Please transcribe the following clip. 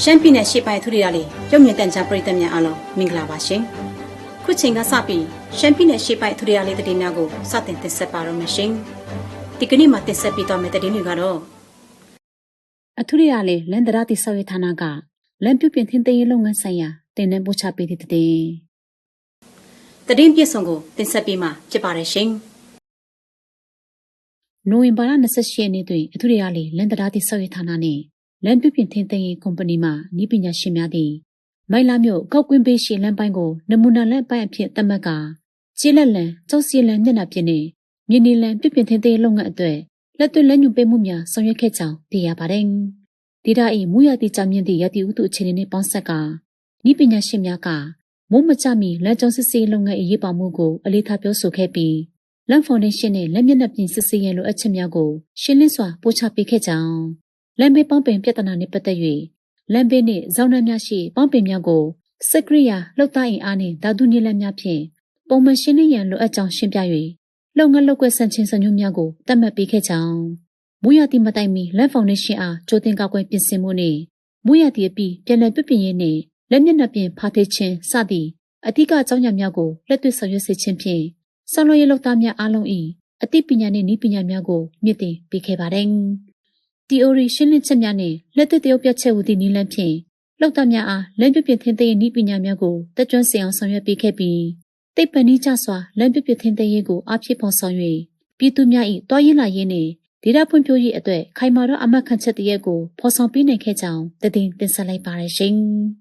ရှမ်းပြည်နယ်ရှေ့ပိုင်းထူရီရလေးရုပ်မြင်တန်ကြားပရိသတ်များအားလုံးမင်္ဂလာပါရှင်။ခုချိန်ကစပြီးရှမ်းပြည်နယ်ရှေ့ပိုင်းထူရီရလေးသတင်းများကိုစတင်တင်ဆက်ပါတော့မယ်ရှင်။ဒီကနေ့မှာတင်ဆက်ပေးသွားမယ့်သတင်းတွေကတော့အထူရီရလေးလန်ဒရာတိဆောက်ရေးဌာနကလန်ပြုပြင်ထင်းသိမ်းရေးလုပ်ငန်းဆိုင်ရာတင်နန်းပို့ချပေးတဲ့သတင်းပြည့်စုံကိုတင်ဆက်ပေးမှာဖြစ်ပါတယ်ရှင်။နိုဝင်ဘာလ28ရက်နေ့တွင်အထူရီရလေးလန်ဒရာတိဆောက်ရေးဌာနနဲ့လန်ပြုပြင်ထင်းသိမ်းရေးကုမ္ပဏီမှနည်းပညာရှင်များသည်မိုင်လာမြို့ကောက်ကွင်းပေးရှိလမ်းပိုင်းကိုနမူနာလမ်းပိုင်းအဖြစ်သတ်မှတ်ကာကျေးလက်လန်ကျောက်စီလန်မျက်နှာပြင်နှင့်မြေနီလန်ပြုပြင်ထင်းသိမ်းရေးလုပ်ငန်းအတွက်လက်သွင်းလက်ညှိုးပေးမှုများဆောင်ရွက်ခဲ့ကြောင်းသိရပါတယ်။ဒေတာ၏မူရသည့်ကြောင့်မြင့်သည့်ရည်တည်ဥတုအခြေအနေနှင့်ပေါင်းစပ်ကာနည်းပညာရှင်များကမိုးမကျမီလမ်းကြောင်းစစ်ဆေးလုပ်ငန်း၏ရေးပါမှုကိုအလေးထားပြောဆိုခဲ့ပြီးလမ်းဖောင်ဒေးရှင်းနှင့်လက်မျက်နှာပြင်စစ်ဆေးရန်လိုအပ်ချက်များကိုရှင်းလင်းစွာပို့ချပေးခဲ့ကြောင်းလမ်းဘေးပေါင်းပင်ပြဿနာနှင့်ပတ်သက်၍လမ်းဘေးနှင့်ဇောင်းနှမ်းများရှိပေါင်းပင်များကိုစက်ကရိယာလှုပ်သားအင်အားနှင့်ဓာတုနည်းလမ်းများဖြင့်ပုံမှန်ရှင်းလင်းရန်လိုအပ်ကြောင်းရှင်းပြ၍လုပ်ငန်းလုပ်ကွက်ဆန့်ကျင်စံညွှန်းများကိုသတ်မှတ်ပေးခဲ့ကြောင်းမူရသည့်မတိုင်မီလမ်းဖောင်ဒေးရှင်းအားကြိုတင်ကာကွယ်ပြင်ဆင်မှုနှင့်မူရသည့်အပြီးပြန်လည်ပြုပြင်ရေးနှင့်လက်မျက်နှာပြင်ဖာထေးခြင်းစသည့်အဓိကအကြောင်းအရာများကိုလက်တွေ့ဆောင်ရွက်စေခြင်းဖြင့်ဆောင်းလုပ်ရေးလုပ်သားများအားလုံး၏အသိပညာနှင့်နည်းပညာများကိုမြင့်တင်ပေးခဲ့ပါသည်Theory ရှင်းလင်းချက်များနှင့်လက်တွေ့တရုပ်ပြချက်ဟူသည့်နည်းလမ်းဖြင့်လောက်သားများအားလမ်းပြုပြင်ထင်းသိမ်းရေးနည်းပညာများကိုတက်ကြွစေအောင်ဆောင်ရွက်ပေးခဲ့ပြီးတိတ်ပန်နည်းကျစွာလမ်းပြုပြင်ထင်းသိမ်းရေးကိုအားဖြည့်ဖော်ဆောင်၍ပြည်သူများ၏တွားရင်းလာရေးနှင့်ဒေသဖွံ့ဖြိုးရေးအတွက်ခိုင်မာသောအမှတ်ခံချက်တရက်ကိုဖော်ဆောင်ပေးနိုင်ခဲ့ကြောင်းတင်ဆက်လိုက်ပါရရှင်။